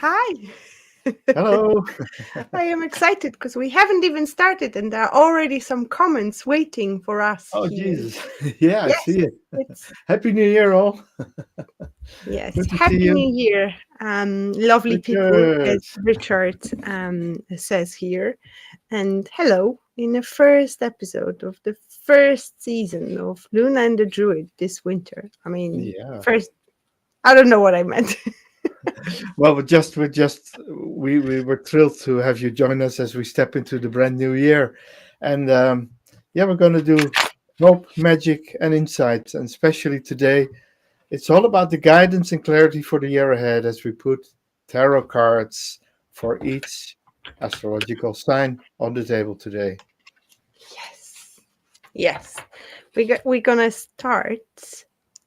Hi. Hello. I am excited because we haven't even started and there are already some comments waiting for us Oh, here. Jesus. Yeah, I Yes, see it. it's Happy New Year, all. yes. Good to see Happy you. New Year, lovely people, Richard. as Richard says here. And hello in the first episode of the first season of Luna and the Druid this winter. I mean, Yeah. first, I don't know what I meant. Well, we were thrilled to have you join us as we step into the brand new year, and yeah, we're going to do hope, magic, and insights, and especially today, it's all about the guidance and clarity for the year ahead as we put tarot cards for each astrological sign on the table today. Yes. Yes. We're gonna start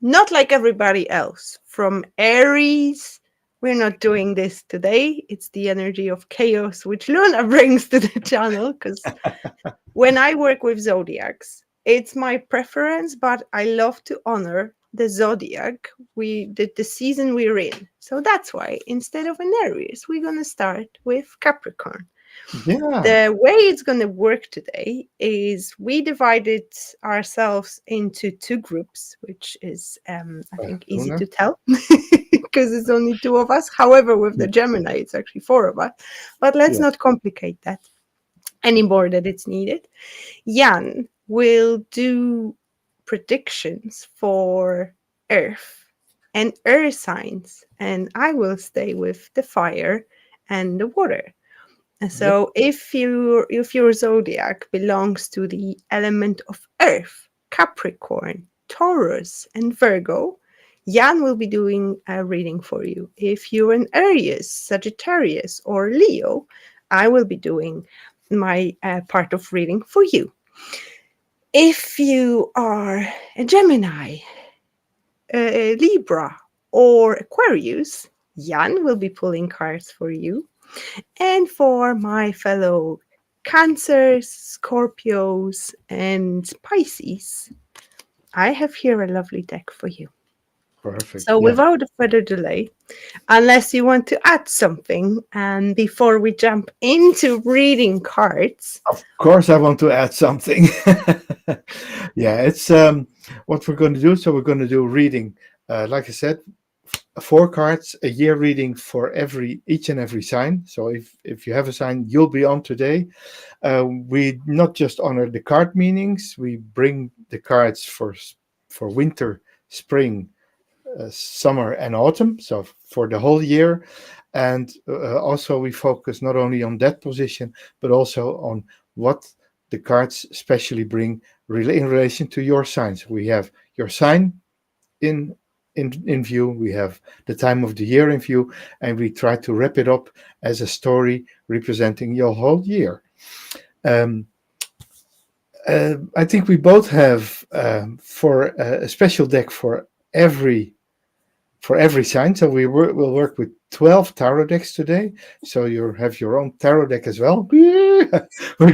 not like everybody else from Aries. We're not doing this today. It's the energy of chaos which Luna brings to the channel. Because when I work with zodiacs, it's my preference, but I love to honor the zodiac the season we're in. So that's why instead of an Aries, we're gonna start with Capricorn. Yeah. The way it's going to work today is we divided ourselves into two groups, which is, I think, easy Luna? to tell because it's only two of us. However, with the Yeah. Gemini, it's actually four of us. But let's Yeah. not complicate that any more than it's needed. Jan will do predictions for Earth and Earth signs, and I will stay with the fire and the water. And Yep. so if your zodiac belongs to the element of Earth, Capricorn, Taurus, and Virgo, Jan will be doing a reading for you. If you're an Aries, Sagittarius, or Leo, I will be doing my part of reading for you. If you are a Gemini, Libra, or Aquarius, Jan will be pulling cards for you. And for my fellow Cancers, Scorpios, and Pisces, I have here a lovely deck for you. Perfect. So, Yeah. without further delay, unless you want to add something, and before we jump into reading cards, Of course, I want to add something. Yeah, it's what we're going to do. So we're going to do reading. Like I said, four cards, a year reading for each and every sign. So if you have a sign, you'll be on today. We not just honor the card meanings. We bring the cards for winter, spring, summer, and autumn. So for the whole year. And also we focus not only on that position, but also on what the cards especially bring in relation to your signs. We have your sign in in view, we have the time of the year in view, and we try to wrap it up as a story representing your whole year. Um, I think we both have for a special deck for every sign. So we'll work with 12 tarot decks today. So you have your own tarot deck as well. We're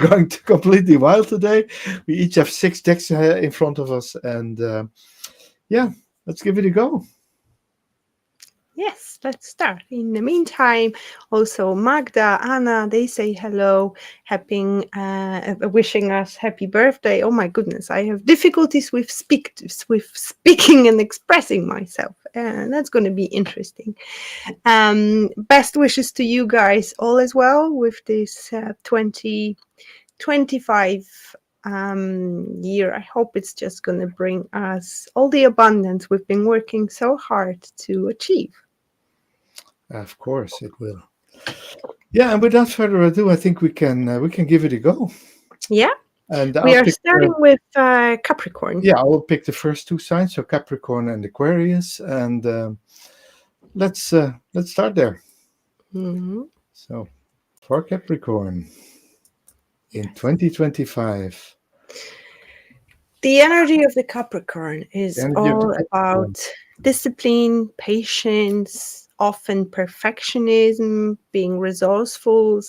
going to completely wild today. We each have 6 decks in front of us. And yeah, let's give it a go. yes, let's start. In the meantime, also Magda, Anna, they say hello, wishing us happy birthday. Oh my goodness, I have difficulties with speaking and expressing myself. That's going to be interesting. Best wishes to you guys all as well with this 2025 year. I hope it's just going to bring us all the abundance we've been working so hard to achieve. Of course, it will. Yeah, and without further ado, I think we can give it a go. Yeah, And we I'll are pick. starting with Capricorn. Yeah, I will pick the first 2 signs, so Capricorn and Aquarius, and let's start there. Mhm. So for Capricorn in Yes. 2025, The energy of the Capricorn the is energy of the all Capricorn. about discipline, patience, often perfectionism, being resourceful.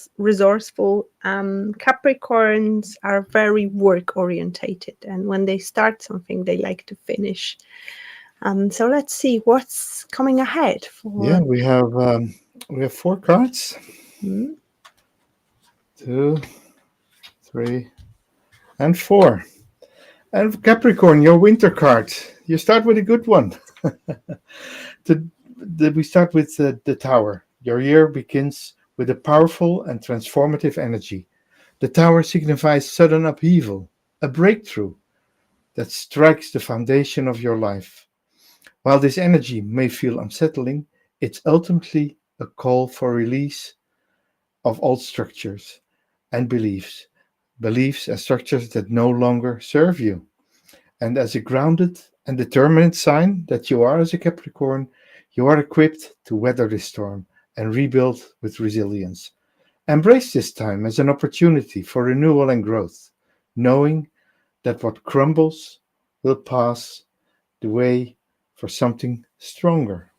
Capricorns are very work orientated, and when they start something, they like to finish. So let's see what's coming ahead Yeah, for. we have We have 4 cards. Hmm? 2, 3, and 4. And Capricorn, your winter card. You start with a good one. We start with the Tower. Your year begins with a powerful and transformative energy. The Tower signifies sudden upheaval, a breakthrough that strikes the foundation of your life. While this energy may feel unsettling, it's ultimately a call for release of old structures and beliefs and structures that no longer serve you. And as a grounded and determined sign that you are as a Capricorn, you are equipped to weather this storm and rebuild with resilience. Embrace this time as an opportunity for renewal and growth, knowing that what crumbles will pass the way for something stronger.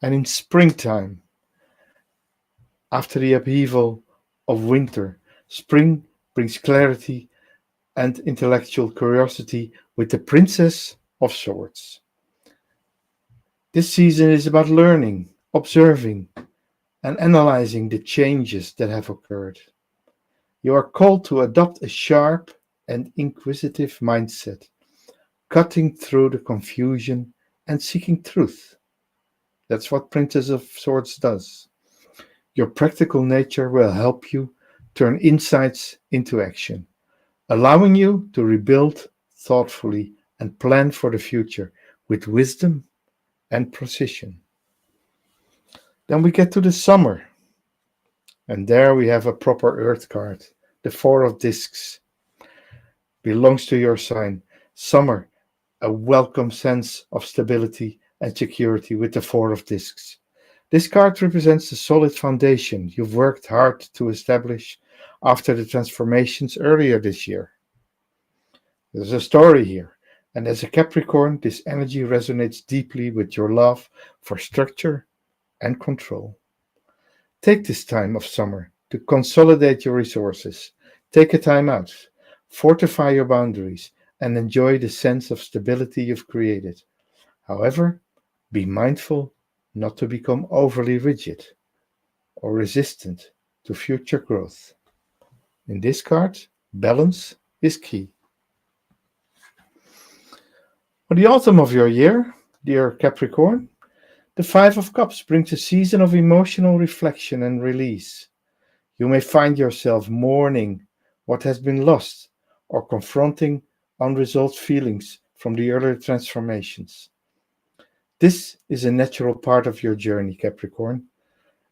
And in springtime, after the upheaval of winter, spring brings clarity and intellectual curiosity with the Princess of Swords. This season is about learning, observing, and analyzing the changes that have occurred. You are called to adopt a sharp and inquisitive mindset, cutting through the confusion and seeking truth. That's what Princess of Swords does. Your practical nature will help you turn insights into action, allowing you to rebuild thoughtfully and plan for the future with wisdom and precision. Then we get to the summer, and there we have a proper earth card. The Four of Discs belongs to your sign. Summer, a welcome sense of stability and security with the Four of Discs. This card represents the solid foundation you've worked hard to establish after the transformations earlier this year. There's a story here, and as a Capricorn, this energy resonates deeply with your love for structure and control. Take this time of summer to consolidate your resources. Take a time out, fortify your boundaries, and enjoy the sense of stability you've created. However, be mindful not to become overly rigid or resistant to future growth. In this card, balance is key. For the autumn of your year, dear Capricorn, the Five of Cups brings a season of emotional reflection and release. You may find yourself mourning what has been lost or confronting unresolved feelings from the earlier transformations. This is a natural part of your journey, Capricorn,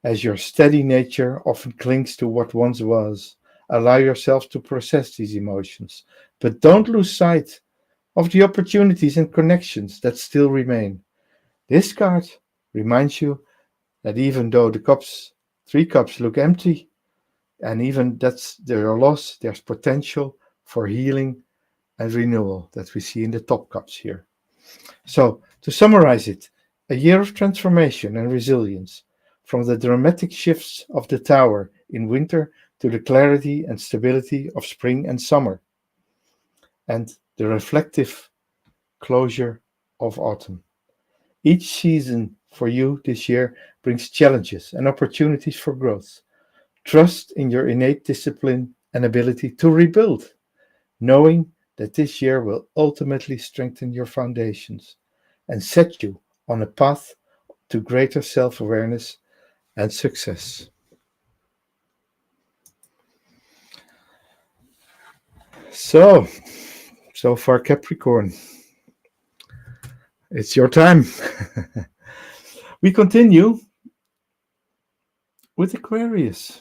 as your steady nature often clings to what once was. Allow yourself to process these emotions, but don't lose sight of the opportunities and connections that still remain. This card reminds you that even though the cups, 3 cups, look empty, and even that's their loss, there's potential for healing and renewal that we see in the top cups here. So, to summarize it, a year of transformation and resilience, from the dramatic shifts of the tower in winter to the clarity and stability of spring and summer, and the reflective closure of autumn. Each season for you this year brings challenges and opportunities for growth. Trust in your innate discipline and ability to rebuild, knowing that this year will ultimately strengthen your foundations and set you on a path to greater self awareness and success. So far, Capricorn, it's your time. We continue with Aquarius.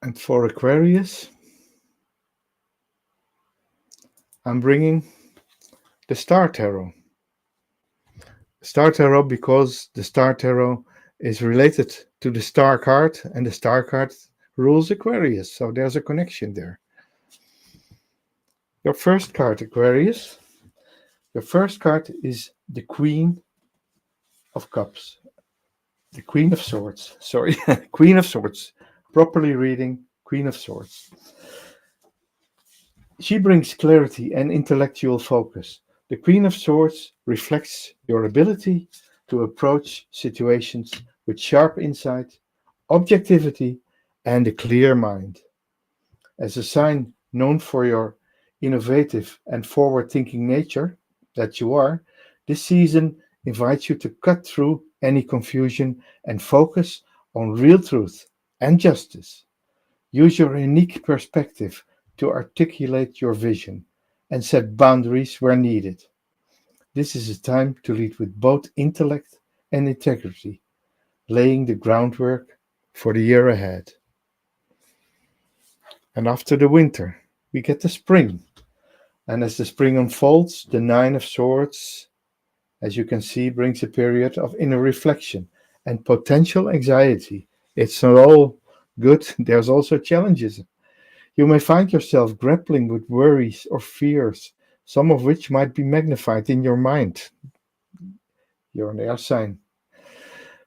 And for Aquarius, I'm bringing the Star Tarot. Star Tarot because the Star Tarot is related to the Star card, and the Star card rules Aquarius. So there's a connection there. Your first card, Aquarius. Your first card is the Queen of Cups. The Queen of Swords. Sorry, Queen of Swords. Properly reading, Queen of Swords. She brings clarity and intellectual focus. The Queen of Swords reflects your ability to approach situations with sharp insight, objectivity, and a clear mind. As a sign known for your innovative and forward thinking nature that you are, this season invites you to cut through any confusion and focus on real truth and justice. Use your unique perspective to articulate your vision and set boundaries where needed. This is a time to lead with both intellect and integrity, laying the groundwork for the year ahead. And after the winter, we get the spring. And as the spring unfolds, the Nine of Swords, as you can see, brings a period of inner reflection and potential anxiety. It's not all good, there's also challenges. You may find yourself grappling with worries or fears, some of which might be magnified in your mind. You're an air sign.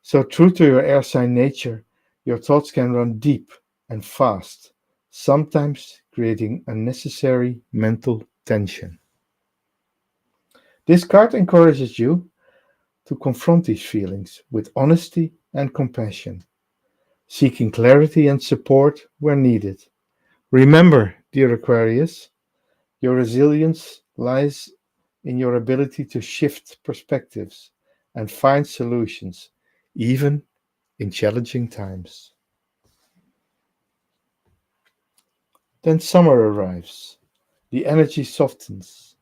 So, true to your air sign nature, your thoughts can run deep and fast, sometimes creating unnecessary mental tension. This card encourages you to confront these feelings with honesty and compassion, seeking clarity and support where needed. Remember, dear Aquarius, your resilience lies in your ability to shift perspectives and find solutions, even in challenging times. Then summer arrives. The energy softens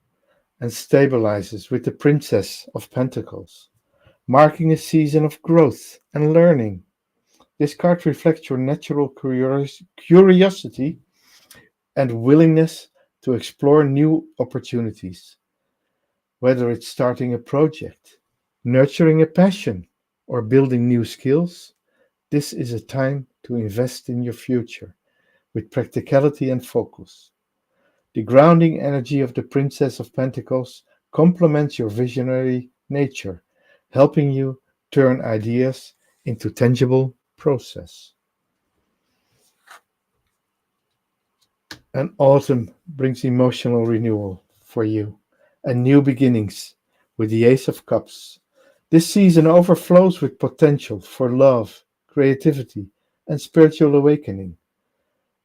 and stabilizes with the Princess of Pentacles, marking a season of growth and learning. This card reflects your natural curiosity and willingness to explore new opportunities, whether it's starting a project, nurturing a passion, or building new skills. This is a time to invest in your future with practicality and focus. The grounding energy of the Princess of Pentacles complements your visionary nature, helping you turn ideas into tangible process. And autumn brings emotional renewal for you and new beginnings with the Ace of Cups. This season overflows with potential for love, creativity, and spiritual awakening.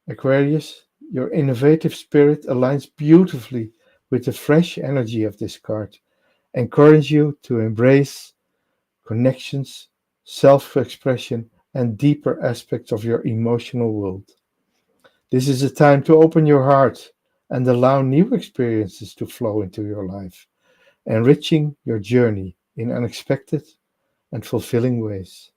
Aquarius, your innovative spirit aligns beautifully with the fresh energy of this card, encourage you to embrace connections, self expression, and deeper aspects of your emotional world. This is a time to open your heart and allow new experiences to flow into your life, enriching your journey in unexpected and fulfilling ways.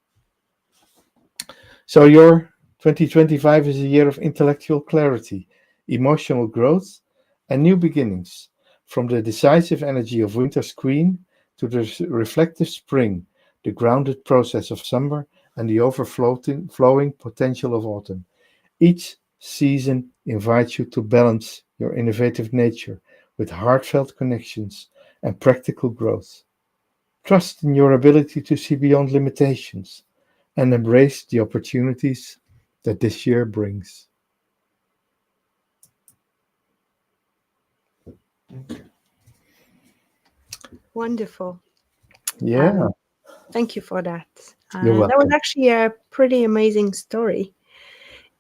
So, your 2025 is a year of intellectual clarity, emotional growth, and new beginnings. From the decisive energy of winter's queen to the reflective spring, the grounded process of summer, and the overflowing potential of autumn. Each season invites you to balance your innovative nature with heartfelt connections and practical growth. Trust in your ability to see beyond limitations and embrace the opportunities that this year brings. Wonderful. Yeah, Um, Thank you for that. you're That was welcome. actually a pretty amazing story.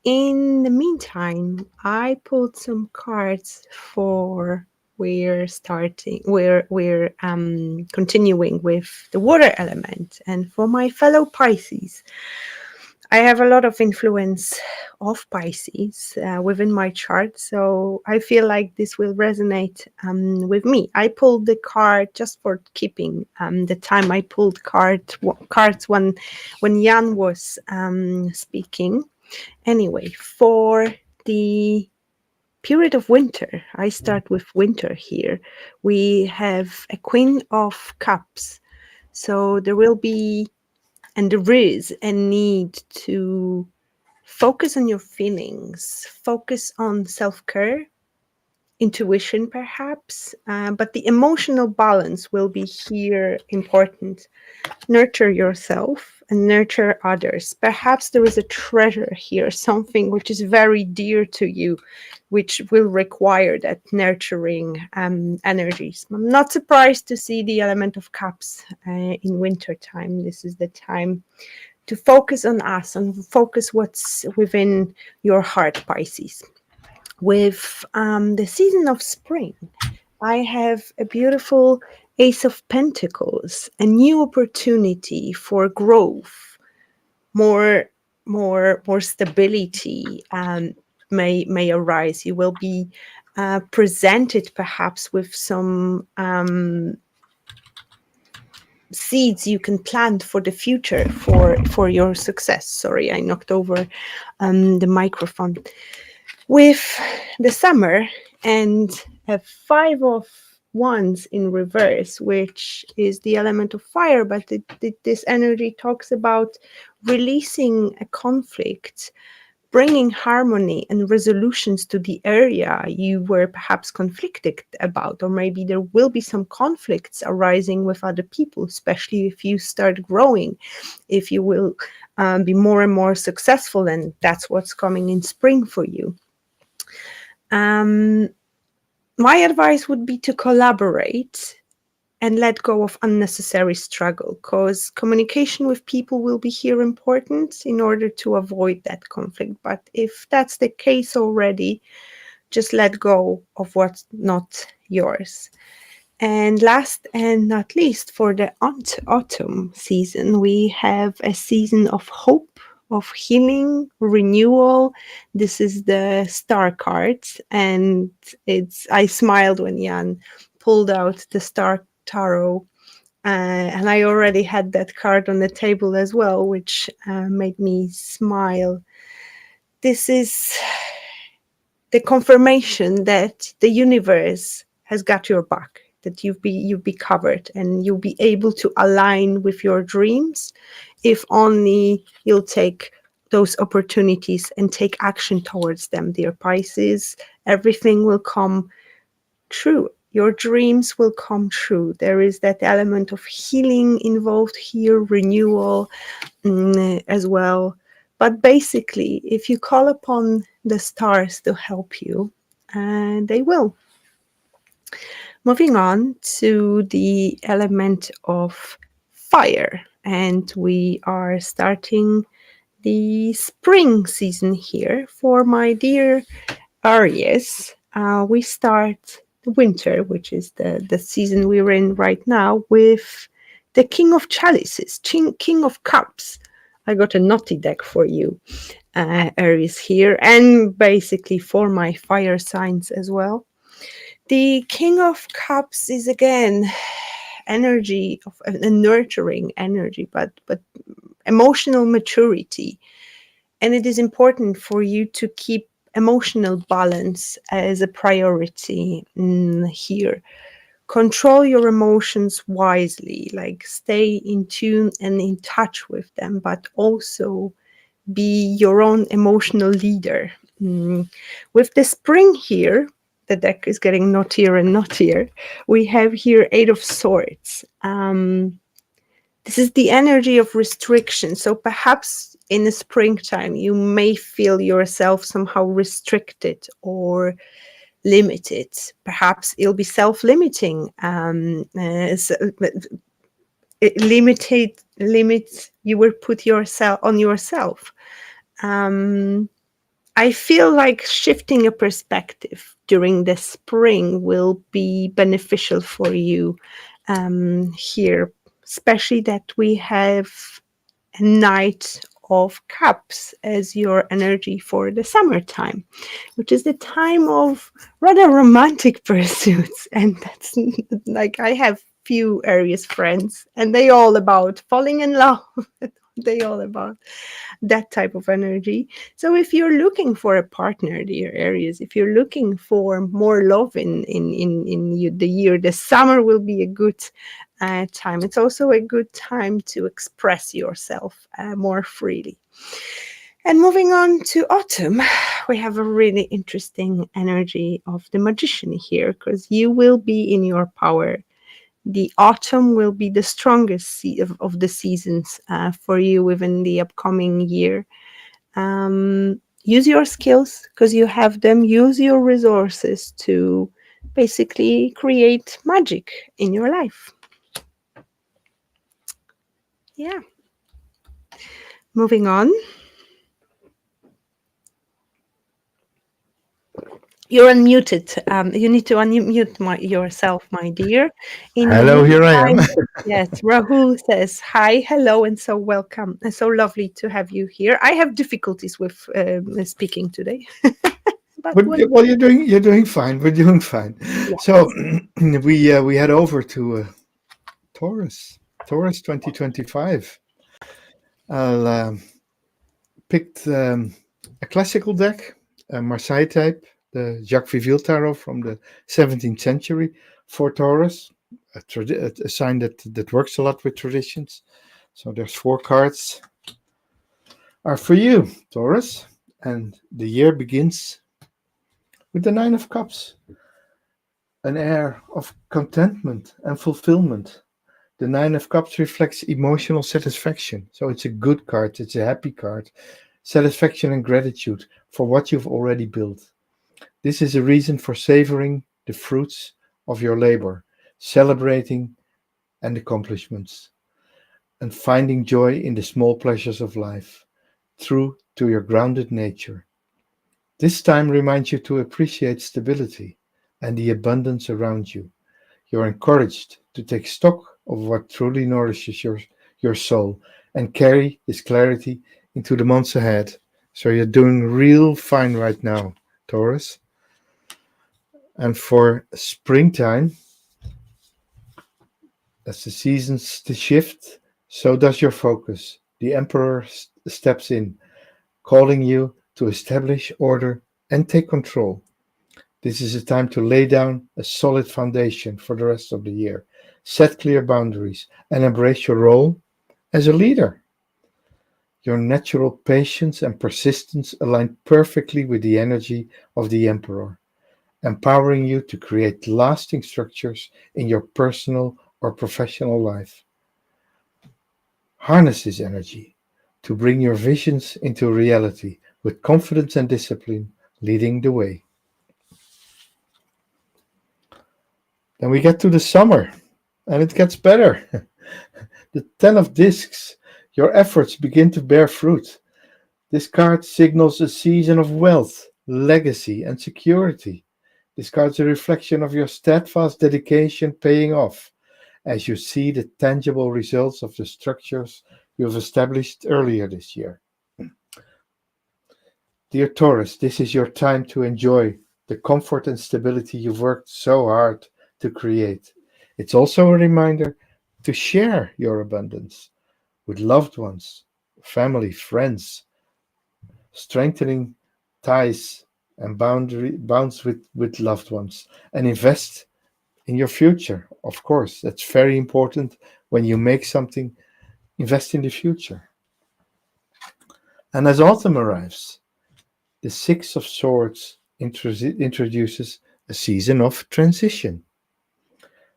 In the meantime, I pulled some cards for we're continuing with the water element, and for my fellow Pisces. I have a lot of influence of Pisces within my chart, so I feel like this will resonate with me. I pulled the card just for keeping the time. I pulled cards when Jan was speaking. Anyway, for the period of winter, I start with winter here. We have a Queen of Cups, so there will be and there is a need to focus on your feelings, focus on self care intuition perhaps, but the emotional balance will be here important. Nurture yourself and nurture others. Perhaps there is a treasure here, something which is very dear to you, which will require that nurturing energies. I'm not surprised to see the element of cups in winter time. This is the time to focus on us and focus what's within your heart, Pisces. With the season of spring, I have a beautiful Ace of Pentacles, a new opportunity for growth, more stability may arise. You will be presented perhaps with some seeds you can plant for the future for your success. Sorry, I knocked over the microphone. With the summer and a 5 of Wands in reverse, which is the element of fire, but this energy talks about releasing a conflict, bringing harmony and resolutions to the area you were perhaps conflicted about, or maybe there will be some conflicts arising with other people, especially if you start growing, if you will be more and more successful, and that's what's coming in spring for you. My advice would be to collaborate and let go of unnecessary struggle, because communication with people will be here important in order to avoid that conflict. But if that's the case already, just let go of what's not yours. And last and not least, for the autumn season, we have a season of hope, of healing, renewal. This is the star cards, and I smiled when Jan pulled out the star tarot, and I already had that card on the table as well, which made me smile. This is the confirmation that the universe has got your back, that you'll be covered, and you'll be able to align with your dreams if only you'll take those opportunities and take action towards them, dear Pisces. Everything will come true. Your dreams will come true. There is that element of healing involved here, renewal as well. But basically, if you call upon the stars to help you, they will. Moving on to the element of fire, and we are starting the spring season here for my dear Aries. We start the winter, which is the season we're in right now, with the King of Chalices, King of Cups. I got a naughty deck for you, Aries here, and basically for my fire signs as well. The King of Cups is again energy of a nurturing energy, but emotional maturity. And it is important for you to keep emotional balance as a priority here. Control your emotions wisely, like stay in tune and in touch with them, but also be your own emotional leader. With the spring here, the deck is getting naughtier and naughtier. We have here 8 of Swords. This is the energy of restriction. So perhaps in the springtime, you may feel yourself somehow restricted or limited. Perhaps it'll be self-limiting. Limits you will put yourself on yourself. I feel like shifting a perspective during the spring will be beneficial for you here, especially that we have a Knight of Cups as your energy for the summertime, which is the time of rather romantic pursuits. And that's like, I have few Aries friends and they all about falling in love. They all about that type of energy. So if you're looking for a partner, dear Aries, if you're looking for more love in the year, the summer will be a good time. It's also a good time to express yourself more freely. And moving on to autumn, we have a really interesting energy of the magician here because you will be in your power. The autumn will be the strongest of the seasons for you within the upcoming year. Use your skills because you have them. Use your resources to basically create magic in your life. Yeah. Moving on. You're unmuted. You need to unmute yourself, my dear. In the Hello, here I am. meantime, yes, Rahul says hi, hello, and so welcome. And so lovely to have you here. I have difficulties with speaking today, but But what? well, you're doing fine. We're doing fine. Yeah. So we head over to Taurus 2025. I'll picked a classical deck, a Marseille type, the Jacques Viville tarot from the 17th century for Taurus, a sign that works a lot with traditions. So there's 4 cards are for you, Taurus, and the year begins with the 9 of Cups, an air of contentment and fulfillment. The 9 of Cups reflects emotional satisfaction, so it's a good card, it's a happy card, satisfaction and gratitude for what you've already built. This is a reason for savoring the fruits of your labor, celebrating and accomplishments, and finding joy in the small pleasures of life, true to your grounded nature. This time reminds you to appreciate stability and the abundance around you. You're encouraged to take stock of what truly nourishes your soul and carry this clarity into the months ahead. So you're doing real fine right now, Taurus. And for springtime, as the seasons shift, so does your focus. The Emperor steps in, calling you to establish order and take control. This is a time to lay down a solid foundation for the rest of the year, set clear boundaries, and embrace your role as a leader. Your natural patience and persistence align perfectly with the energy of the Emperor, empowering you to create lasting structures in your personal or professional life. Harness this energy to bring your visions into reality with confidence and discipline leading the way. Then we get to the summer, and it gets better. The Ten of Discs. Your efforts begin to bear fruit. This card signals a season of wealth, legacy, and security. This card is a reflection of your steadfast dedication paying off as you see the tangible results of the structures you have established earlier this year. Dear Taurus, this is your time to enjoy the comfort and stability you've worked so hard to create. It's also a reminder to share your abundance with loved ones, family, friends, strengthening ties and bonds with loved ones, and invest in your future. Of course, that's very important. When you make something, invest in the future. And as autumn arrives, the Six of Swords introduces a season of transition.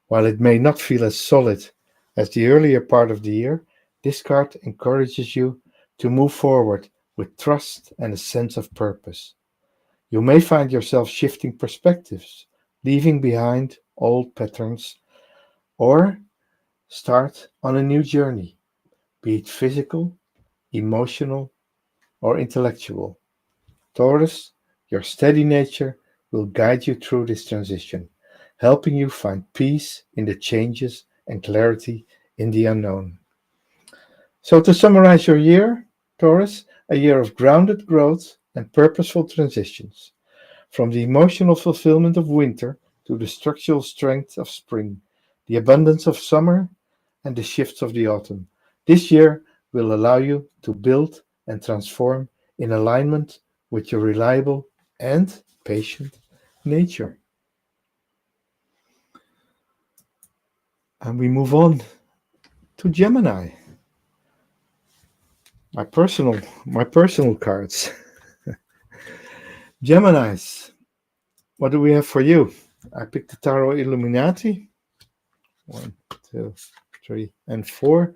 While it may not feel as solid as the earlier part of the year, this card encourages you to move forward with trust and a sense of purpose. You may find yourself shifting perspectives, leaving behind old patterns, or start on a new journey, be it physical, emotional, or intellectual. Taurus, your steady nature will guide you through this transition, helping you find peace in the changes and clarity in the unknown. So, to summarize your year, Taurus, a year of grounded growth and purposeful transitions, from the emotional fulfillment of winter to the structural strength of spring, the abundance of summer, and the shifts of the autumn. This year will allow you to build and transform in alignment with your reliable and patient nature. And we move on to Gemini. my personal cards. Geminis, what do we have for you? I picked the Tarot Illuminati. 1, 2, 3, and 4.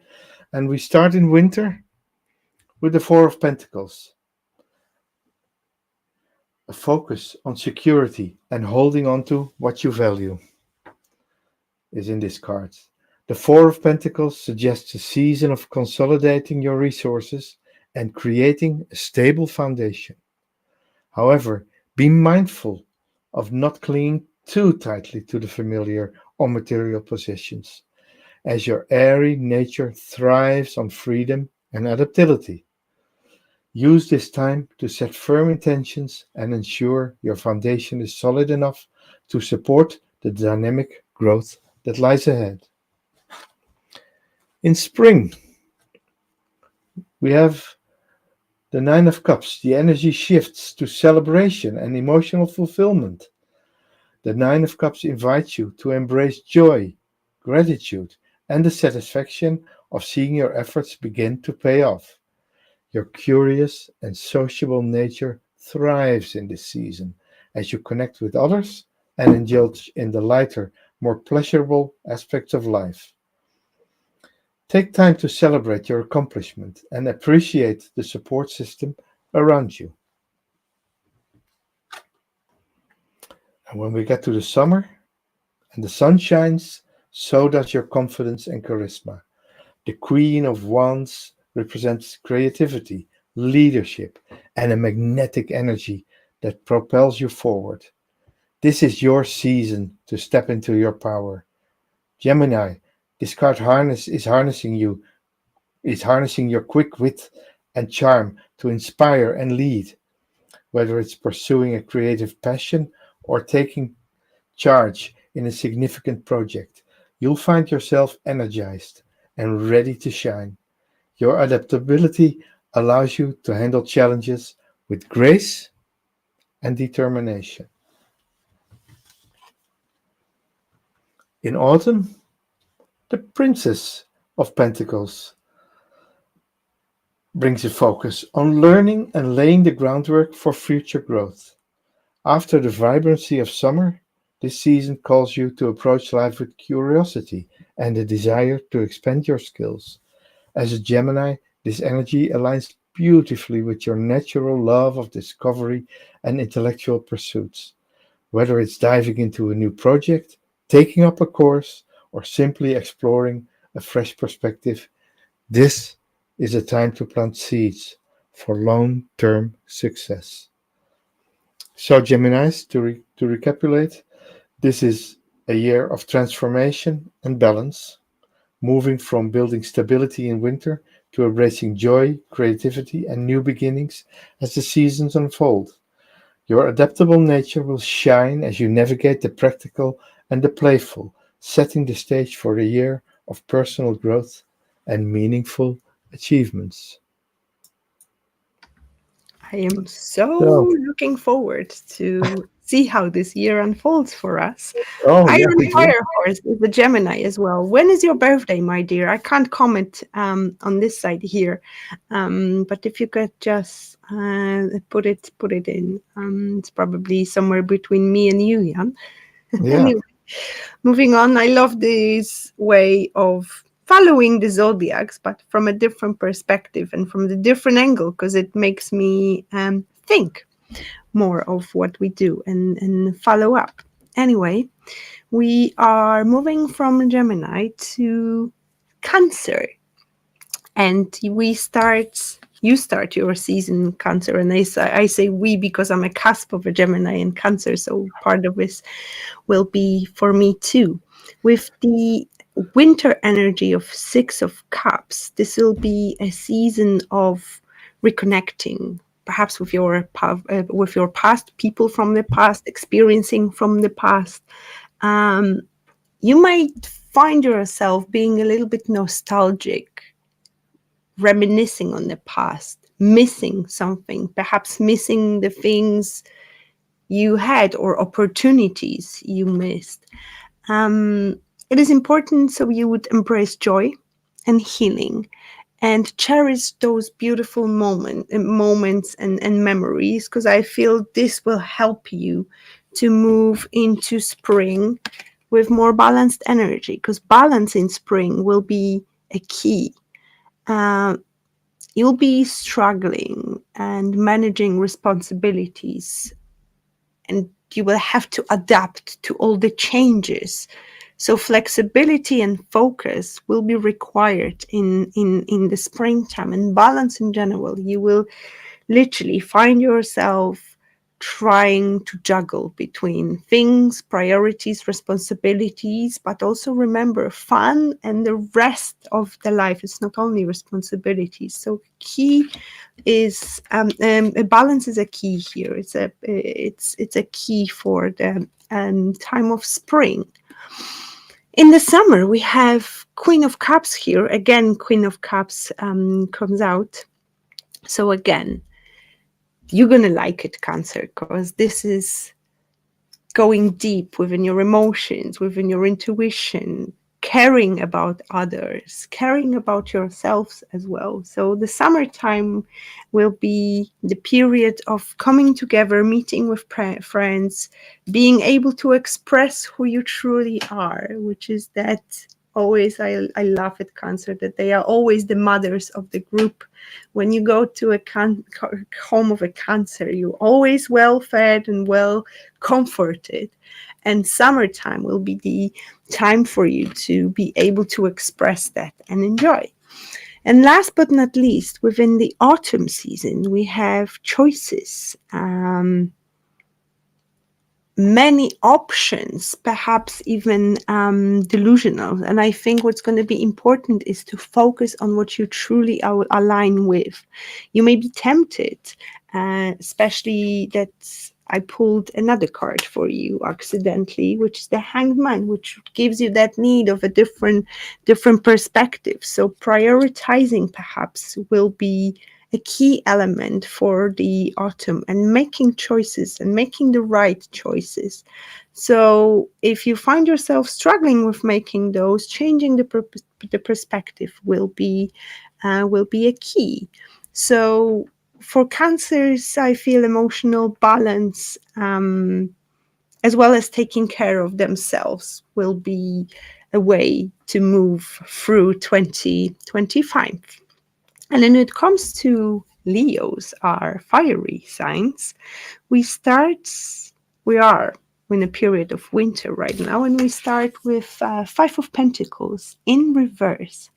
And we start in winter with the Four of Pentacles. A focus on security and holding on to what you value is in this card. The Four of Pentacles suggests a season of consolidating your resources and creating a stable foundation. However, be mindful of not clinging too tightly to the familiar or material possessions, as your airy nature thrives on freedom and adaptability. Use this time to set firm intentions and ensure your foundation is solid enough to support the dynamic growth that lies ahead. In spring, we have the Nine of Cups. The energy shifts to celebration and emotional fulfillment. The Nine of Cups invites you to embrace joy, gratitude, and the satisfaction of seeing your efforts begin to pay off. Your curious and sociable nature thrives in this season as you connect with others and indulge in the lighter, more pleasurable aspects of life. Take time to celebrate your accomplishment and appreciate the support system around you. And when we get to the summer and the sun shines, so does your confidence and charisma. The Queen of Wands represents creativity, leadership, and a magnetic energy that propels you forward. This is your season to step into your power. Gemini, this card is harnessing your quick wit and charm to inspire and lead, whether it's pursuing a creative passion or taking charge in a significant project. You'll find yourself energized and ready to shine. Your adaptability allows you to handle challenges with grace and determination. In autumn, the Princess of Pentacles brings a focus on learning and laying the groundwork for future growth. After the vibrancy of summer, this season calls you to approach life with curiosity and a desire to expand your skills. As a Gemini, this energy aligns beautifully with your natural love of discovery and intellectual pursuits. Whether it's diving into a new project, taking up a course, or simply exploring a fresh perspective, this is a time to plant seeds for long term success. So, Geminis, to recapitulate, this is a year of transformation and balance, moving from building stability in winter to embracing joy, creativity, and new beginnings as the seasons unfold. Your adaptable nature will shine as you navigate the practical and the playful, setting the stage for a year of personal growth and meaningful achievements. I am so So, looking forward to see how this year unfolds for us. oh yeah, Iron me too. Fire Horse is a Gemini as well. When is your birthday, my dear? I can't comment on this side here, but if you could just put it in, it's probably somewhere between me and you, Jan. Yeah, Anyway, moving on. I love this way of following the zodiacs, but from a different perspective and from the different angle, because it makes me think more of what we do and follow up. Anyway, we are moving from Gemini to Cancer, and you start your season Cancer, and I say we because I'm a cusp of a Gemini and Cancer, so part of this will be for me too. With the winter energy of Six of Cups, this will be a season of reconnecting, perhaps with your past, people from the past, experiencing from the past. Um, you might find yourself being a little bit nostalgic, reminiscing on the past, missing something, perhaps missing the things you had or opportunities you missed. It is important so you would embrace joy and healing and cherish those beautiful moments and memories, because I feel this will help you to move into spring with more balanced energy, because balance in spring will be a key. You'll be struggling and managing responsibilities, and you will have to adapt to all the changes. So flexibility and focus will be required in the springtime, and balance in general. You will literally find yourself trying to juggle between things, priorities, responsibilities, but also remember fun and the rest of the life. It's not only responsibilities. So key is a balance is a key here. It's a key for the time of spring. In the summer, we have Queen of Cups here. Again, Queen of Cups comes out. So again, you're going to like it, Cancer, because this is going deep within your emotions, within your intuition, caring about others, caring about yourselves as well. So the summertime will be the period of coming together, meeting with friends, being able to express who you truly are, which is that always I love at Cancer that they are always the mothers of the group. When you go to a home of a Cancer, you're always well fed and well comforted, and summertime will be the time for you to be able to express that and enjoy. And last but not least, within the autumn season, we have choices. Many options, perhaps even delusional. And I think what's going to be important is to focus on what you truly align with. You may be tempted, especially that I pulled another card for you accidentally, which is the Hanged Man, which gives you that need of a different perspective. So prioritizing perhaps will be a key element for the autumn, and making choices and making the right choices. So if you find yourself struggling with making those, changing the perspective will be a key. So for Cancers, I feel emotional balance, as well as taking care of themselves, will be a way to move through 2025. And when it comes to Leos, our fiery signs, we are in a period of winter right now, and we start with Five of Pentacles in reverse.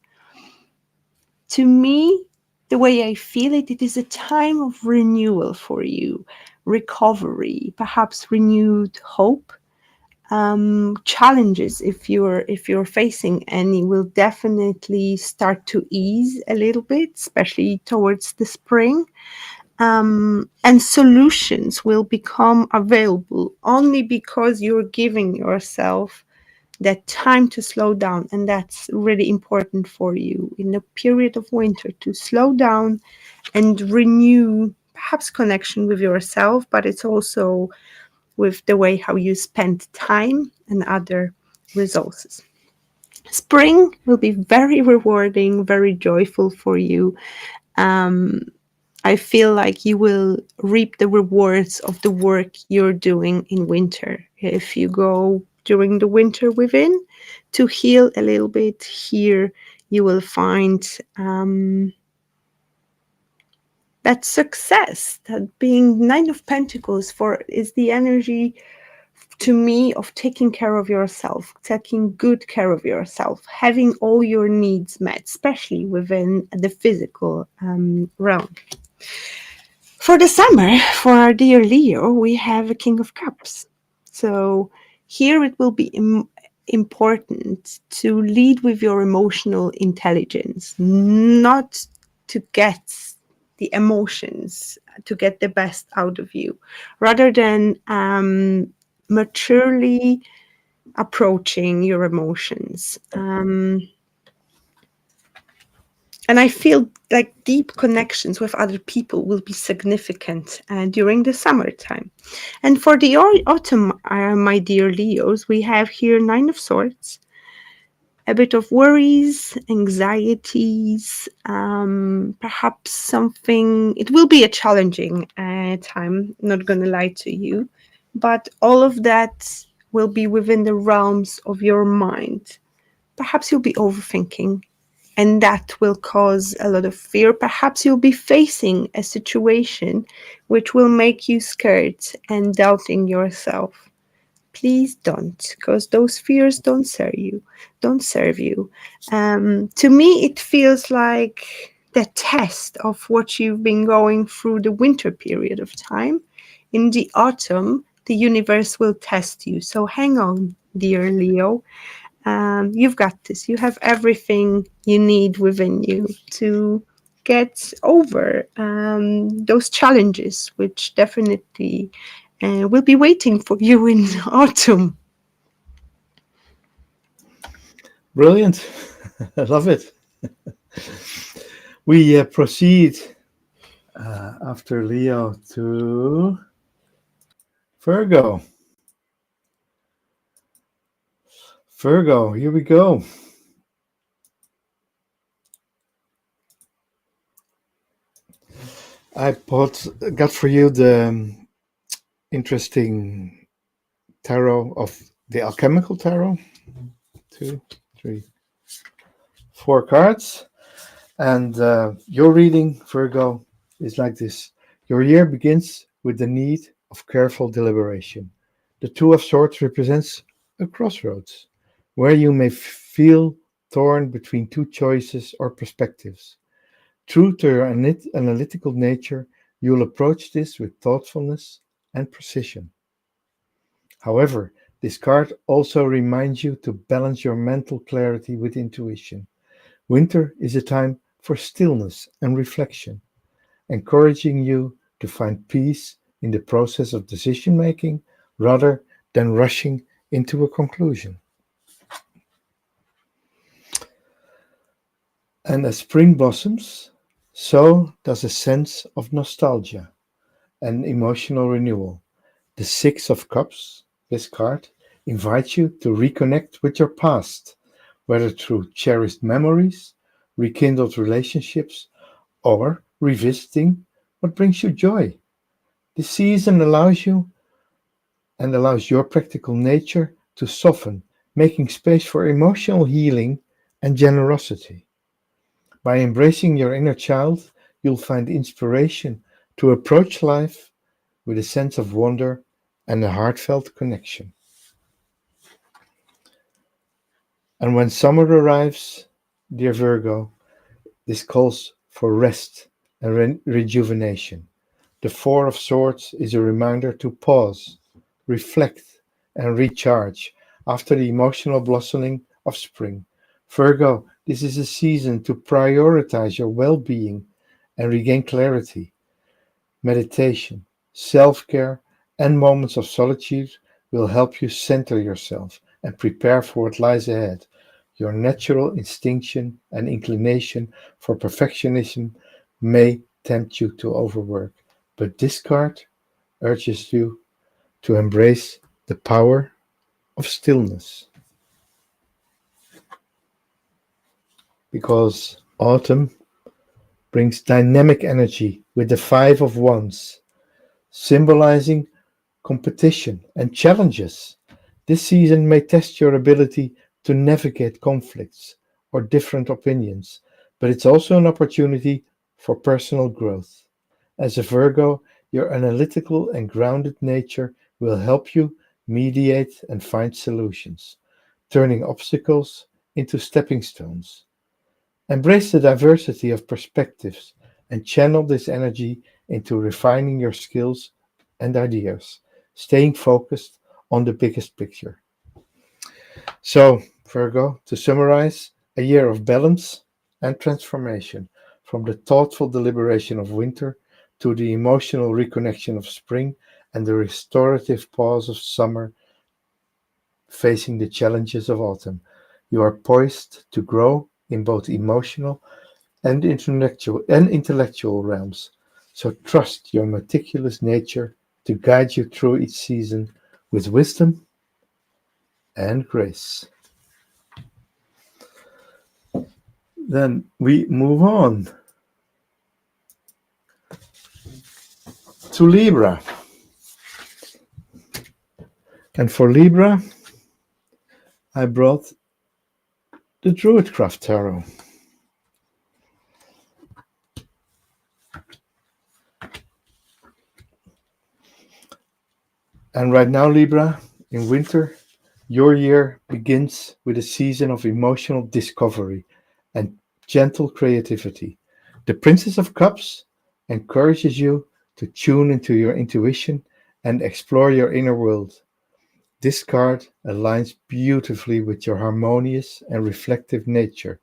To me, the way I feel it, it is a time of renewal for you, recovery, perhaps renewed hope. Challenges, if you're facing any, will definitely start to ease a little bit, especially towards the spring. And solutions will become available only because you're giving yourself that time to slow down, and that's really important for you in the period of winter, to slow down and renew perhaps connection with yourself, but it's also with the way how you spend time and other resources. Spring will be very rewarding, very joyful for you. I feel like you will reap the rewards of the work you're doing in winter. If you go during the winter within to heal a little bit, here you will find that success, that being Nine of Pentacles is the energy to me of taking care of yourself, taking good care of yourself, having all your needs met, especially within the physical realm. For the summer, for our dear Leo, we have a King of Cups. So here it will be important to lead with your emotional intelligence, not to get the emotions, to get the best out of you, rather than maturely approaching your emotions. And I feel like deep connections with other people will be significant during the summertime. And for the autumn, my dear Leos, we have here Nine of Swords, a bit of worries, anxieties, perhaps something. It will be a challenging time, not going to lie to you, but all of that will be within the realms of your mind. Perhaps you'll be overthinking, and that will cause a lot of fear. Perhaps you'll be facing a situation which will make you scared and doubting yourself. Please don't, because those fears don't serve you. Don't serve you. To me, it feels like the test of what you've been going through the winter period of time. In the autumn, the universe will test you. So hang on, dear Leo. You've got this. You have everything you need within you to get over those challenges, which definitely will be waiting for you in autumn. Brilliant. I love it. We proceed after Leo to Virgo. Virgo, here we go. Got for you the interesting tarot of the alchemical tarot. 2, 3, 4 cards. And your reading, Virgo, is like this. Your year begins with the need of careful deliberation. The Two of Swords represents a crossroads where you may feel torn between two choices or perspectives. True to your analytical nature, you'll approach this with thoughtfulness and precision. However, this card also reminds you to balance your mental clarity with intuition. Winter is a time for stillness and reflection, encouraging you to find peace in the process of decision making rather than rushing into a conclusion. And as spring blossoms, so does a sense of nostalgia and emotional renewal. The Six of Cups, this card, invites you to reconnect with your past, whether through cherished memories, rekindled relationships, or revisiting what brings you joy. This season allows your practical nature to soften, making space for emotional healing and generosity. By embracing your inner child, you'll find inspiration to approach life with a sense of wonder and a heartfelt connection. And when summer arrives, dear Virgo, this calls for rest and rejuvenation. The Four of Swords is a reminder to pause, reflect, and recharge after the emotional blossoming of spring. Virgo, this is a season to prioritize your well being and regain clarity. Meditation, self care, and moments of solitude will help you center yourself and prepare for what lies ahead. Your natural instinction and inclination for perfectionism may tempt you to overwork, but this card urges you to embrace the power of stillness. Because autumn brings dynamic energy with the Five of Wands, symbolizing competition and challenges. This season may test your ability to navigate conflicts or different opinions, but it's also an opportunity for personal growth. As a Virgo, your analytical and grounded nature will help you mediate and find solutions, turning obstacles into stepping stones. Embrace the diversity of perspectives and channel this energy into refining your skills and ideas, staying focused on the biggest picture. So, Virgo, to summarize, a year of balance and transformation, from the thoughtful deliberation of winter to the emotional reconnection of spring and the restorative pause of summer facing the challenges of autumn. You are poised to grow in both emotional and intellectual realms. So trust your meticulous nature to guide you through each season with wisdom and grace. then we move on to Libra. And for Libra, I brought the Druidcraft Tarot. And right now, Libra, in winter, your year begins with a season of emotional discovery and gentle creativity. The Princess of Cups encourages you to tune into your intuition and explore your inner world. This card aligns beautifully with your harmonious and reflective nature,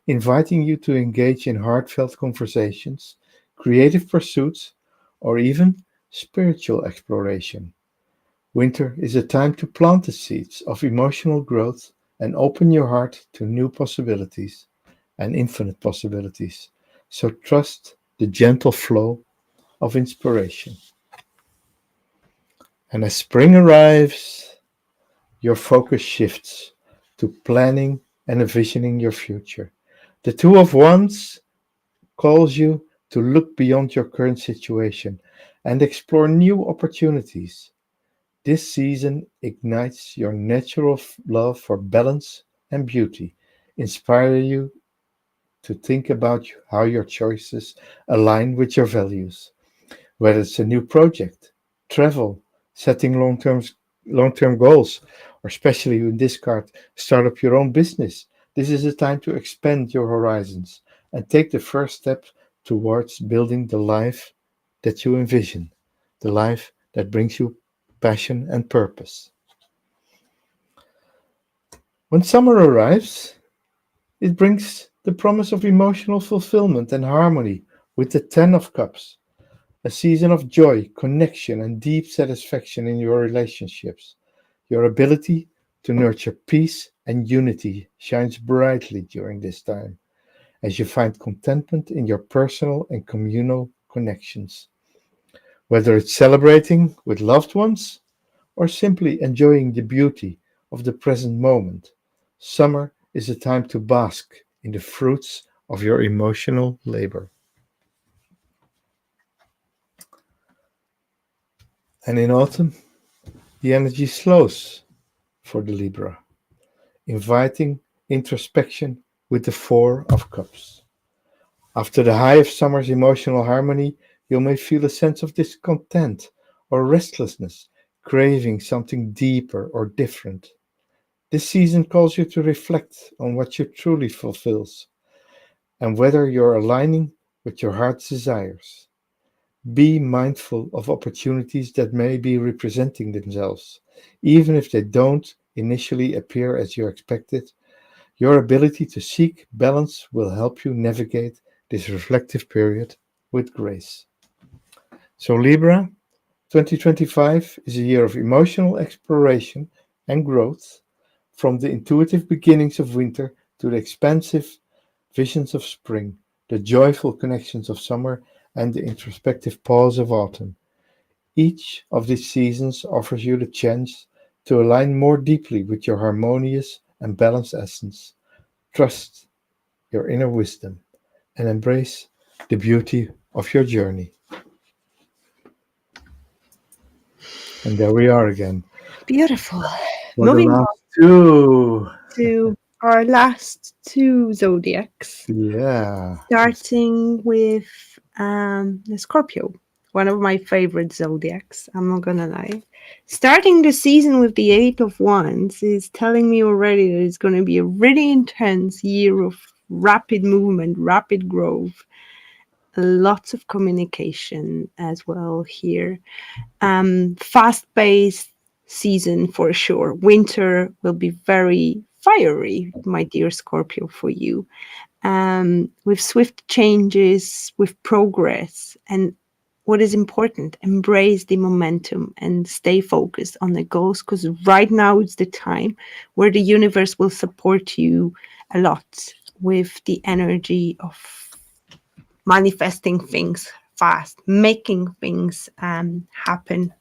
inviting you to engage in heartfelt conversations, creative pursuits, or even spiritual exploration. Winter is a time to plant the seeds of emotional growth and open your heart to new possibilities and infinite possibilities. So trust the gentle flow of inspiration. And as spring arrives, your focus shifts to planning and envisioning your future. The Two of Wands calls you to look beyond your current situation and explore new opportunities. This season ignites your natural love for balance and beauty, inspiring you to think about how your choices align with your values. Whether it's a new project, travel, setting long-term goals, or especially in this card, start up your own business. This is a time to expand your horizons and take the first step towards building the life that you envision, the life that brings you passion and purpose. When summer arrives, it brings the promise of emotional fulfillment and harmony with the Ten of Cups, a season of joy, connection, and deep satisfaction in your relationships. Your ability to nurture peace and unity shines brightly during this time as you find contentment in your personal and communal connections. Whether it's celebrating with loved ones or simply enjoying the beauty of the present moment, summer is a time to bask in the fruits of your emotional labor. And in autumn, the energy slows for the Libra, inviting introspection with the Four of Cups. After the high of summer's emotional harmony, you may feel a sense of discontent or restlessness, craving something deeper or different. This season calls you to reflect on what you truly fulfills and whether you're aligning with your heart's desires. Be mindful of opportunities that may be representing themselves, even if they don't initially appear as you expected. Your ability to seek balance will help you navigate this reflective period with grace. So, Libra, 2025 is a year of emotional exploration and growth, from the intuitive beginnings of winter to the expansive visions of spring, the joyful connections of summer, and the introspective pause of autumn. Each of these seasons offers you the chance to align more deeply with your harmonious and balanced essence. Trust your inner wisdom and embrace the beauty of your journey. And there we are again Beautiful. for the Moving on last two. to our last two zodiacs, Yeah. starting with the Scorpio, one of my favorite zodiacs. I'm not gonna lie. Starting the season with the Eight of Wands is telling me already that it's going to be a really intense year of rapid movement, rapid growth, lots of communication as well here. Fast-paced season for sure. Winter will be very fiery, my dear Scorpio, for you. With swift changes, with progress, and what is important, embrace the momentum and stay focused on the goals, because right now is the time where the universe will support you a lot with the energy of manifesting things fast, making things happen.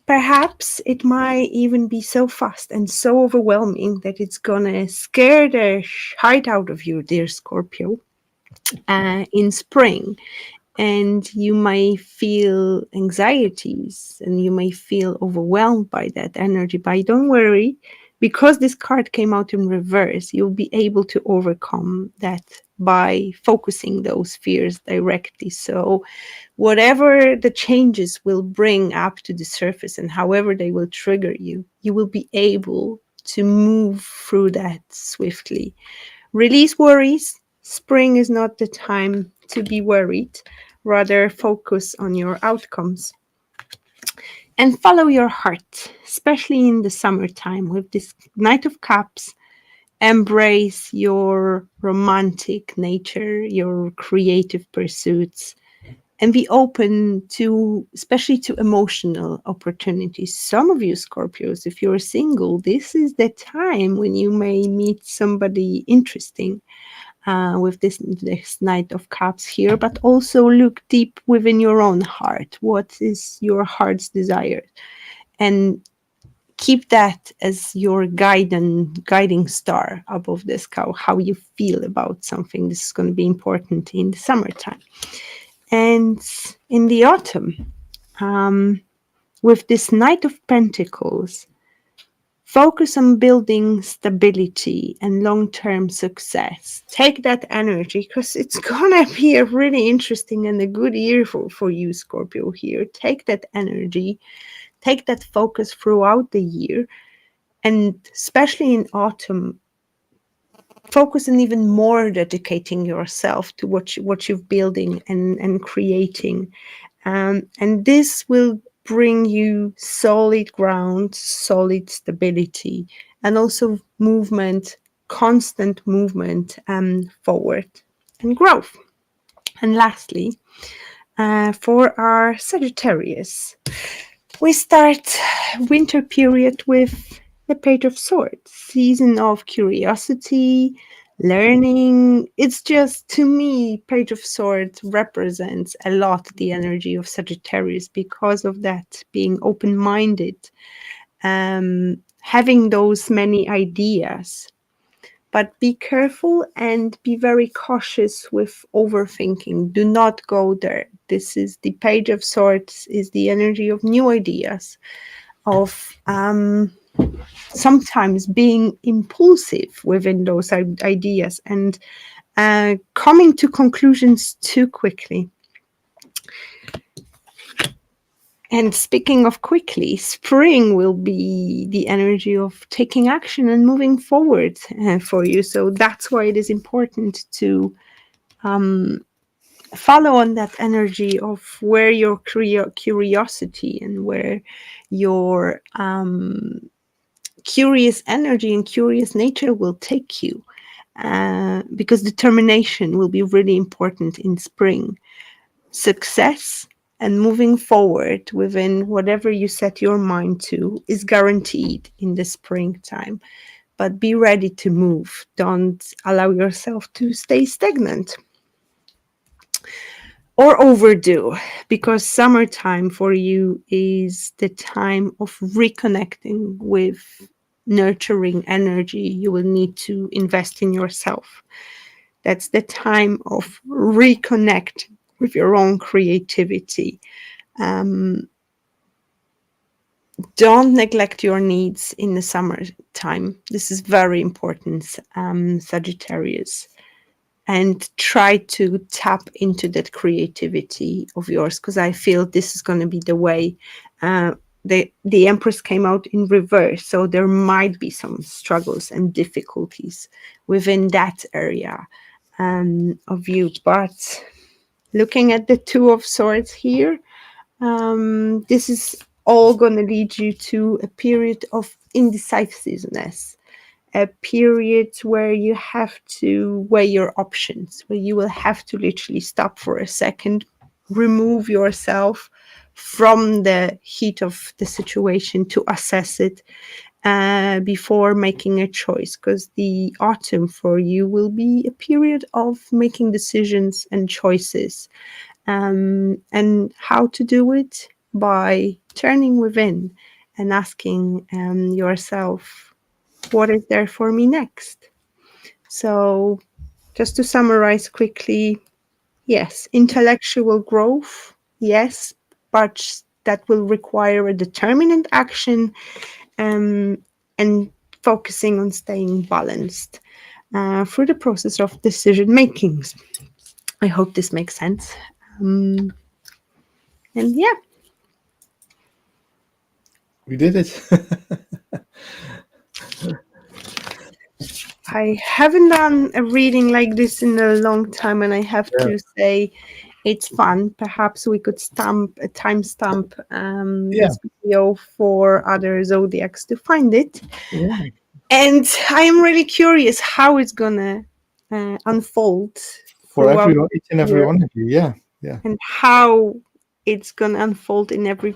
Perhaps it might even be so fast and so overwhelming that it's gonna scare the shite out of you, dear Scorpio, in spring. And you may feel anxieties and you may feel overwhelmed by that energy. But don't worry, because this card came out in reverse, you'll be able to overcome that by focusing those fears directly. So whatever the changes will bring up to the surface and however they will trigger you, you will be able to move through that swiftly. Release worries. Spring is not the time to be worried. Rather, focus on your outcomes. And follow your heart, especially in the summertime with this Knight of Cups. Embrace your romantic nature, your creative pursuits, and be open to, especially to emotional opportunities. Some of you Scorpios, if you're single, this is the time when you may meet somebody interesting with this Knight of Cups here, but also look deep within your own heart. What is your heart's desire? And keep that as your guiding star above the sky, how you feel about something. This is going to be important in the summertime. And in the autumn, with this Knight of Pentacles, focus on building stability and long-term success. Take that energy because it's gonna be a really interesting and a good year for you, Scorpio, here. Take that energy, take that focus throughout the year, and especially in autumn, focus on even more dedicating yourself to what you're building and creating. And this will bring you solid ground, solid stability, and also movement, constant movement forward and growth. And lastly, for our Sagittarius, we start winter period with the Page of Swords, season of curiosity, learning. It's just, to me, Page of Swords represents a lot the energy of Sagittarius because of that, being open-minded, having those many ideas. But be careful and be very cautious with overthinking. Do not go there. This is the Page of Swords, is the energy of new ideas, of sometimes being impulsive within those ideas and coming to conclusions too quickly. And speaking of quickly, spring will be the energy of taking action and moving forward for you. So that's why it is important to follow on that energy of where your curiosity and where your curious energy and curious nature will take you, because determination will be really important in spring. Success and moving forward within whatever you set your mind to is guaranteed in the springtime. But be ready to move. Don't allow yourself to stay stagnant or overdo, because summertime for you is the time of reconnecting with nurturing energy. You will need to invest in yourself. That's the time of reconnect with your own creativity. Don't neglect your needs in the summertime. This is very important, Sagittarius. And try to tap into that creativity of yours, because I feel this is going to be the way. The Empress came out in reverse, so there might be some struggles and difficulties within that area of you. But looking at the Two of Swords here, this is all going to lead you to a period of indecisiveness, a period where you have to weigh your options, where you will have to literally stop for a second, remove yourself from the heat of the situation to assess it before making a choice, because the autumn for you will be a period of making decisions and choices. And how to do it? By turning within and asking yourself, what is there for me next? So, just to summarize quickly, yes, intellectual growth, yes, but that will require a determined action, and focusing on staying balanced through the process of decision making. I hope this makes sense. Um, and yeah, We did it. I haven't done a reading like this in a long time, and I have Yeah. to say it's fun. Perhaps we could stamp a timestamp Yeah. this video for other zodiacs to find it. Yeah. And I am really curious how it's gonna unfold For throughout everyone, each and the every year, one of you. Yeah. Yeah. and how it's gonna unfold in every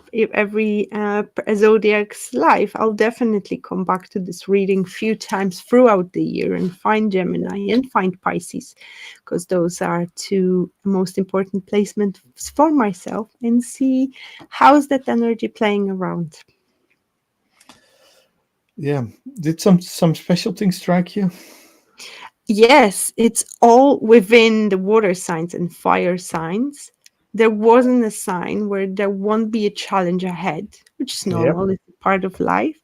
zodiac's life. I'll definitely come back to this reading a few times throughout the year and find Gemini and find Pisces, because those are two most important placements for myself, and see how's that energy playing around. Yeah. Did some special things strike you? Yes, it's all within the water signs and fire signs. There wasn't a sign where there won't be a challenge ahead, which is Yep. normal, it's part of life.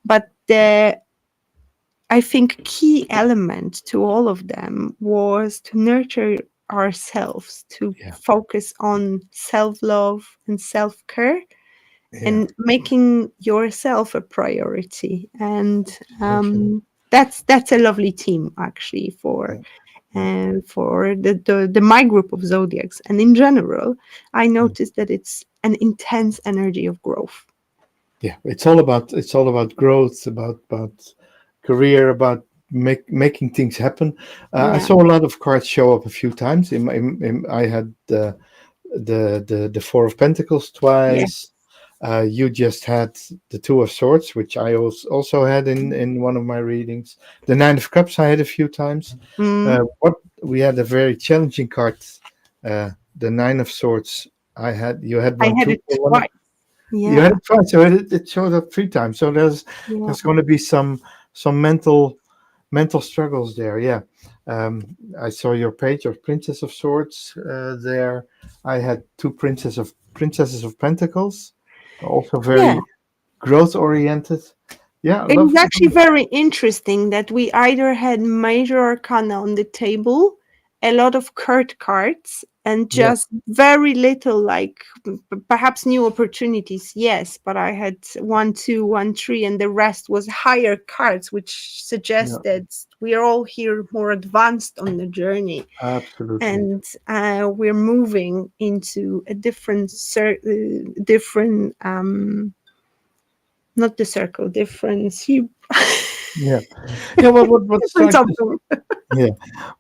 But the, I think, key element to all of them was to nurture ourselves, to Yeah. focus on self love and self care, Yeah. and making yourself a priority. And Absolutely. that's a lovely team actually for Yeah. my group of zodiacs. And in general, I Yeah. noticed that it's an intense energy of growth. Yeah. It's all about growth, about career, about making things happen. I Yeah. saw a lot of cards show up a few times. I had the Four of Pentacles Yeah. twice. You just had the Two of Swords, which I also had in one of my readings. The Nine of Cups I had a few times. Mm. What we had a very challenging card. The Nine of Swords. You had I one had too. it For one. twice. You had Yeah. it twice, so it showed up three times. So Yeah. there's going to be some mental struggles there. Yeah, I saw your page of Princess of Swords there. I had two Princesses of Pentacles, also Yeah. very growth oriented. Yeah, It was love. actually very interesting that we either had major arcana on the table, a lot of card cards, and Yeah, just very little, like perhaps new opportunities. Yes, but I had 1, 2, 1, 3, and the rest was higher cards, which suggests yeah, that we are all here more advanced on the journey, absolutely. and we're moving into a different not the circle, different Yeah, yeah. What different struck something. Yeah,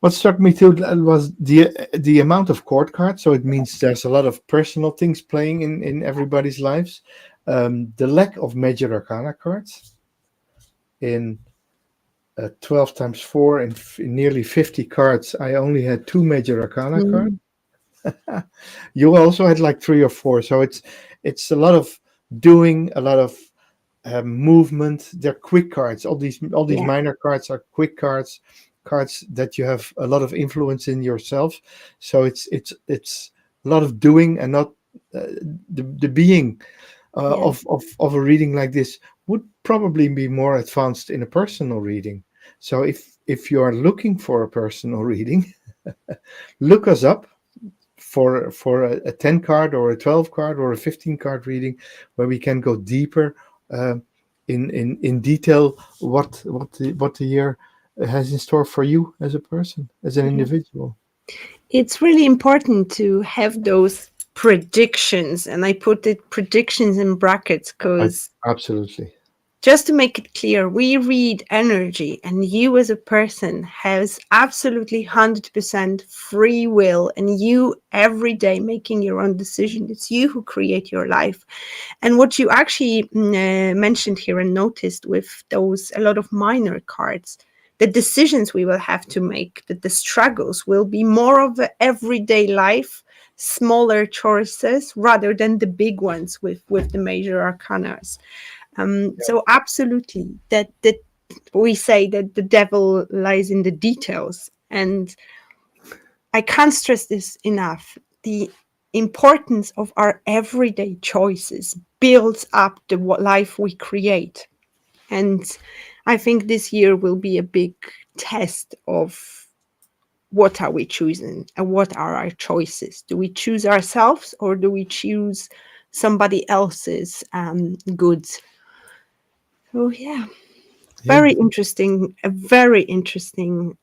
what struck me too was the amount of court cards. So it means there's a lot of personal things playing in everybody's lives. The lack of major arcana cards in 12 times 4 and in nearly 50 cards. I only had two major arcana cards. Mm, You also had like three or four. So it's a lot of doing, a lot of movement. They're quick cards. All these yeah, minor cards are quick cards, cards that you have a lot of influence in yourself. So it's a lot of doing and not the being yeah, of a reading like this would probably be more advanced in a personal reading. So if you are looking for a personal reading, look us up for a 10 card or a 12 card or a 15 card reading where we can go deeper uh, in detail what the year has in store for you as a person, as an yeah. individual. It's really important to have those predictions, and I put it predictions in brackets because Absolutely. just to make it clear, we read energy, and you as a person has absolutely 100% free will, and you every day making your own decision. It's you who create your life. And what you actually mentioned here and noticed with those a lot of minor cards, the decisions we will have to make, that the struggles will be more of an everyday life smaller choices rather than the big ones with the major arcanas. So absolutely, that we say that the devil lies in the details, and I can't stress this enough. The importance of our everyday choices builds up the life we create. And I think this year will be a big test of what are we choosing and what are our choices. Do we choose ourselves or do we choose somebody else's goods? So yeah, Yeah. very interesting, a very interesting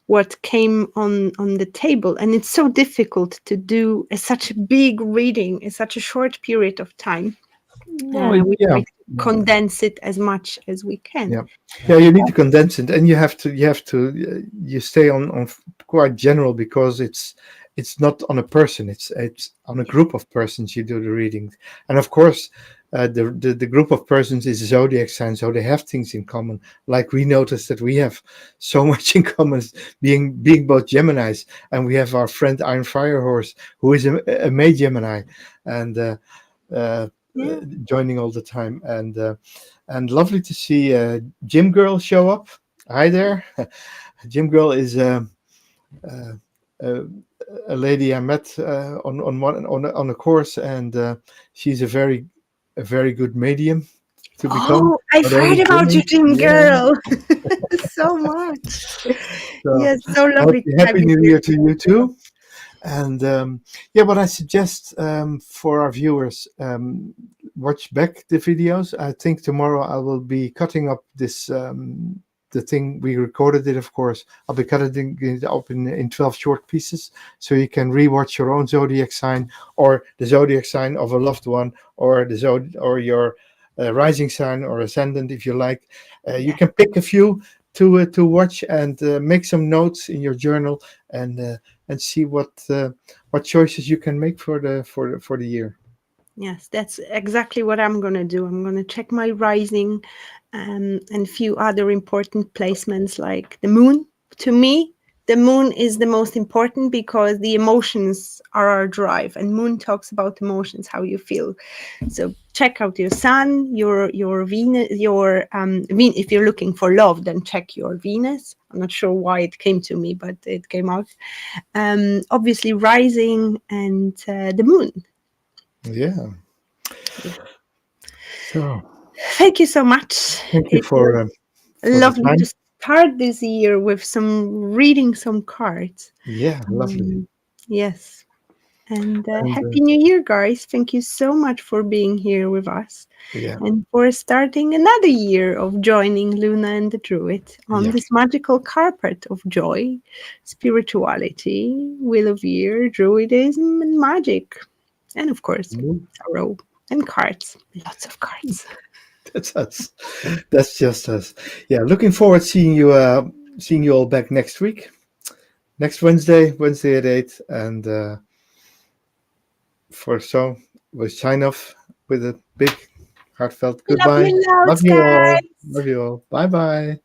what came on the table, and it's so difficult to do such a big reading in such a short period of time. No, We yeah. try to condense it as much as we can. Yeah, yeah. You need to condense it, and you stay on quite general, because it's not on a person. It's on a group of persons. You do the readings, and of course, the group of persons is a zodiac sign, so they have things in common. Like we noticed that we have so much in common, being both Geminis, and we have our friend Iron Firehorse, who is a May Gemini, and uh, Yeah. joining all the time, and lovely to see Gym Girl show up. Hi there. Gym Girl is uh, uh, a lady I met on a course, and she's a very good medium to become. Oh, I've Not heard only about you, gymming, Dream yeah. Girl. So much. So Yes, so lovely to have happy you New here. Year to you too. And yeah, what I suggest for our viewers, watch back the videos. I think tomorrow I will be cutting up this the thing we recorded it. Of course, I'll be cutting it up in 12 short pieces, so you can rewatch your own zodiac sign, or the zodiac sign of a loved one, or or your rising sign or ascendant, if you like. You Yeah. can pick a few to watch, and make some notes in your journal, and see what choices you can make for the year. Yes, that's exactly what I'm going to do. I'm going to check my rising and few other important placements like the moon. To me, the moon is the most important because the emotions are our drive, and moon talks about emotions, how you feel. So check out your sun, your Venus, your if you're looking for love, then check your Venus. I'm not sure why it came to me, but it came out. Obviously, rising and the moon. Yeah. Yeah. So Thank you so much. thank you It was for the lovely to time. start this year with some reading some cards. Yeah, lovely. Um, yes. And And Happy New Year, guys. Thank you so much for being here with us yeah, and for starting another year of joining Luna and the Druid on yeah. this magical carpet of joy, spirituality, wheel of year, druidism, and magic. And of course, Mm, tarot and cards. Lots of cards. that's us. That's just us. Yeah, looking forward seeing you all back next week. Next Wednesday at 8. And for so we'll sign off with a big heartfelt Love goodbye. you Love loads, you all. guys. Love you all. Bye bye.